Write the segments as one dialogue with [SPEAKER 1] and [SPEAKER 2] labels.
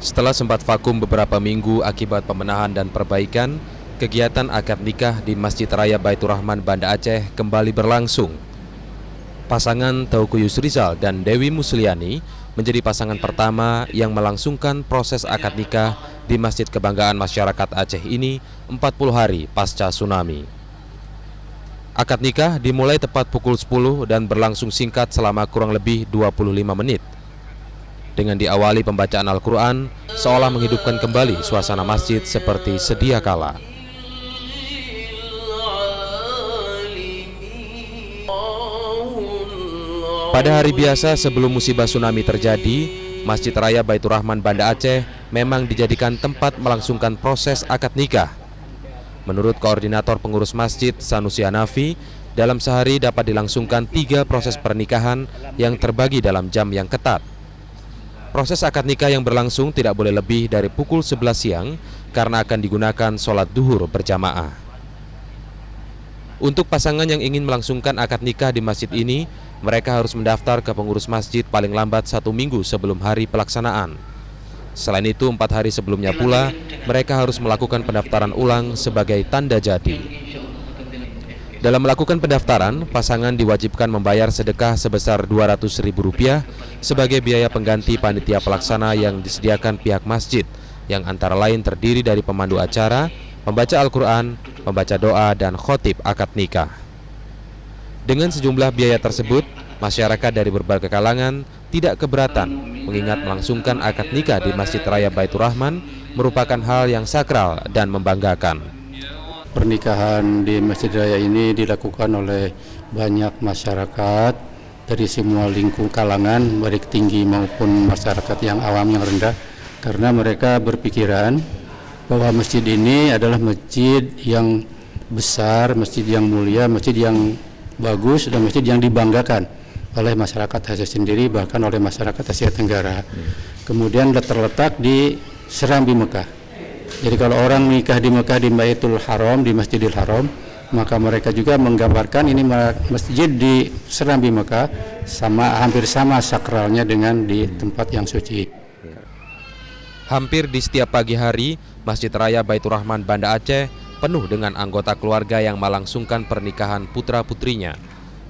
[SPEAKER 1] Setelah sempat vakum beberapa minggu akibat pembenahan dan perbaikan, kegiatan akad nikah di Masjid Raya Baitur Rahman, Banda Aceh kembali berlangsung. Pasangan Teuku Yusrizal dan Dewi Musliani menjadi pasangan pertama yang melangsungkan proses akad nikah di Masjid Kebanggaan Masyarakat Aceh ini 40 hari pasca tsunami. Akad nikah dimulai tepat pukul 10 dan berlangsung singkat selama kurang lebih 25 menit. Dengan diawali pembacaan Al-Quran, seolah menghidupkan kembali suasana masjid seperti sedia kala. Pada hari biasa sebelum musibah tsunami terjadi, Masjid Raya Baitur Rahman, Banda Aceh memang dijadikan tempat melangsungkan proses akad nikah. Menurut Koordinator Pengurus Masjid Sanusi Hanafi, dalam sehari dapat dilangsungkan 3 proses pernikahan yang terbagi dalam jam yang ketat. Proses akad nikah yang berlangsung tidak boleh lebih dari pukul 11 siang karena akan digunakan sholat duhur berjamaah. Untuk pasangan yang ingin melangsungkan akad nikah di masjid ini, mereka harus mendaftar ke pengurus masjid paling lambat 1 minggu sebelum hari pelaksanaan. Selain itu, 4 hari sebelumnya pula, mereka harus melakukan pendaftaran ulang sebagai tanda jadi. Dalam melakukan pendaftaran, pasangan diwajibkan membayar sedekah sebesar Rp200.000 sebagai biaya pengganti panitia pelaksana yang disediakan pihak masjid, yang antara lain terdiri dari pemandu acara, pembaca Al-Quran, pembaca doa, dan khotib akad nikah. Dengan sejumlah biaya tersebut, masyarakat dari berbagai kalangan tidak keberatan, mengingat melangsungkan akad nikah di Masjid Raya Baitur Rahman merupakan hal yang sakral dan membanggakan.
[SPEAKER 2] Pernikahan di Masjid Raya ini dilakukan oleh banyak masyarakat dari semua lingkup kalangan, baik tinggi maupun masyarakat yang awam yang rendah, karena mereka berpikiran bahwa masjid ini adalah masjid yang besar, masjid yang mulia, masjid yang bagus, dan masjid yang dibanggakan oleh masyarakat Aceh sendiri, bahkan oleh masyarakat Asia Tenggara. Kemudian terletak di Serambi Mekah. Jadi kalau orang nikah di Mekah, di Baitul Haram, di Masjidil Haram, maka mereka juga menggambarkan ini masjid di Serambi Mekah hampir sama sakralnya dengan di tempat yang suci.
[SPEAKER 1] Hampir di setiap pagi hari, Masjid Raya Baitur Rahman, Banda Aceh penuh dengan anggota keluarga yang melangsungkan pernikahan putra-putrinya.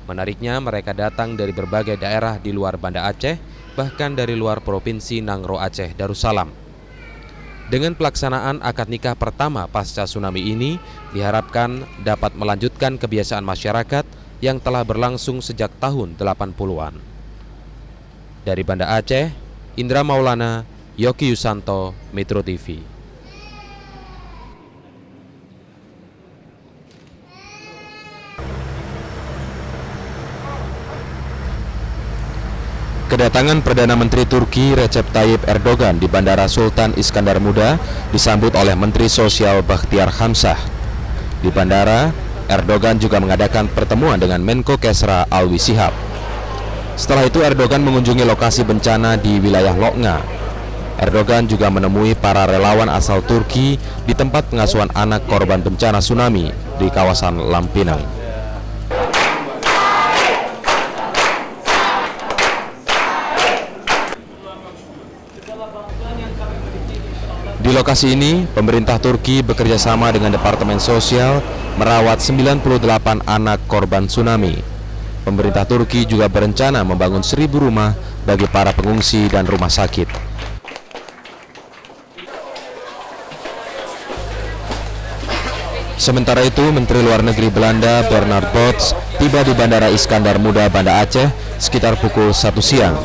[SPEAKER 1] Menariknya, mereka datang dari berbagai daerah di luar Banda Aceh, bahkan dari luar Provinsi Nangro Aceh Darussalam. Dengan pelaksanaan akad nikah pertama pasca tsunami ini, diharapkan dapat melanjutkan kebiasaan masyarakat yang telah berlangsung sejak tahun 80-an. Dari Banda Aceh, Indra Maulana, Yoki Yusanto, Metro TV. Kedatangan Perdana Menteri Turki Recep Tayyip Erdogan di Bandara Sultan Iskandar Muda disambut oleh Menteri Sosial Bakhtiar Hamzah. Di bandara, Erdogan juga mengadakan pertemuan dengan Menko Kesra Alwi Shihab. Setelah itu Erdogan mengunjungi lokasi bencana di wilayah Loknga. Erdogan juga menemui para relawan asal Turki di tempat pengasuhan anak korban bencana tsunami di kawasan Lampinang. Di lokasi ini, pemerintah Turki bekerja sama dengan Departemen Sosial merawat 98 anak korban tsunami. Pemerintah Turki juga berencana membangun 1.000 rumah bagi para pengungsi dan rumah sakit. Sementara itu, Menteri Luar Negeri Belanda Bernard Bots tiba di Bandara Iskandar Muda, Banda Aceh sekitar pukul 1 siang.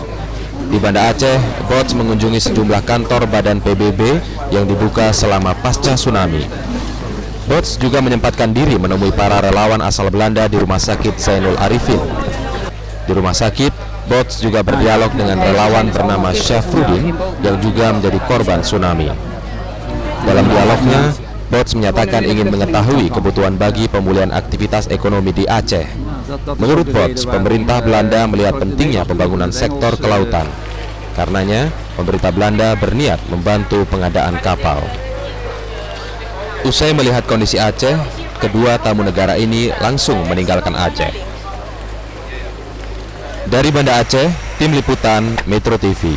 [SPEAKER 1] Di Banda Aceh, Bots mengunjungi sejumlah kantor Badan PBB yang dibuka selama pasca tsunami. Bots juga menyempatkan diri menemui para relawan asal Belanda di Rumah Sakit Zainul Arifin. Di rumah sakit, Bots juga berdialog dengan relawan bernama Syafruddin yang juga menjadi korban tsunami. Dalam dialognya, Bots menyatakan ingin mengetahui kebutuhan bagi pemulihan aktivitas ekonomi di Aceh. Menurut Bots, pemerintah Belanda melihat pentingnya pembangunan sektor kelautan. Karenanya, pemerintah Belanda berniat membantu pengadaan kapal. Usai melihat kondisi Aceh, kedua tamu negara ini langsung meninggalkan Aceh. Dari Banda Aceh, Tim Liputan Metro TV.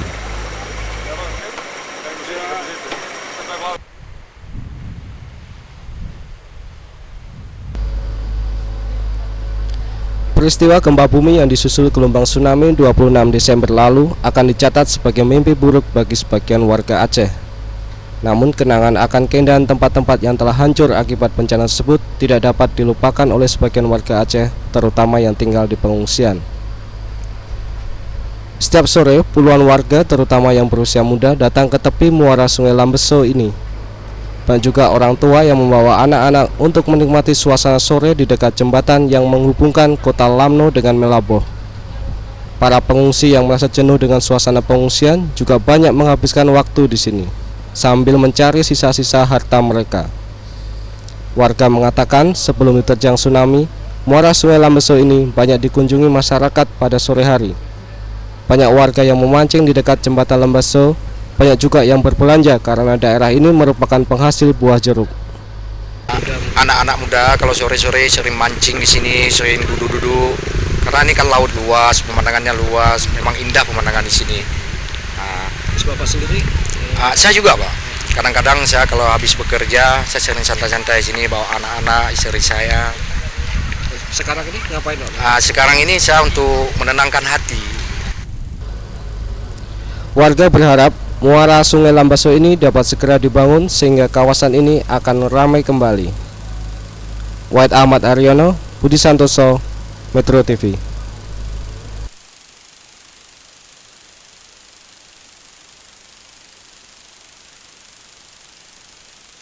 [SPEAKER 3] Peristiwa gempa bumi yang disusul gelombang tsunami 26 Desember lalu akan dicatat sebagai mimpi buruk bagi sebagian warga Aceh. Namun kenangan akan keindahan tempat-tempat yang telah hancur akibat bencana tersebut tidak dapat dilupakan oleh sebagian warga Aceh, terutama yang tinggal di pengungsian. Setiap sore, puluhan warga terutama yang berusia muda datang ke tepi muara Sungai Lambeso ini. Dan juga orang tua yang membawa anak-anak untuk menikmati suasana sore di dekat jembatan yang menghubungkan kota Lamno dengan Melaboh. Para pengungsi yang merasa jenuh dengan suasana pengungsian juga banyak menghabiskan waktu di sini sambil mencari sisa-sisa harta mereka. Warga mengatakan sebelum diterjang tsunami, muara Sungai Lambeso ini banyak dikunjungi masyarakat pada sore hari. Banyak warga yang memancing di dekat jembatan Lambeso. Banyak juga yang berbelanja karena daerah ini merupakan penghasil buah jeruk.
[SPEAKER 4] Anak-anak muda kalau sore-sore sering mancing di sini, sering duduk-duduk. Karena ini kan laut luas, pemandangannya luas, memang indah pemandangan di sini.
[SPEAKER 3] Bapak sendiri?
[SPEAKER 4] Saya juga, Pak. Kadang-kadang saya kalau habis bekerja, saya sering santai-santai di sini bawa anak-anak, istri saya.
[SPEAKER 3] Sekarang ini ngapain, Pak?
[SPEAKER 4] Sekarang ini saya untuk menenangkan hati.
[SPEAKER 3] Warga berharap muara Sungai Lambeso ini dapat segera dibangun sehingga kawasan ini akan ramai kembali. Wahid Ahmad Aryono, Budi Santoso, Metro TV.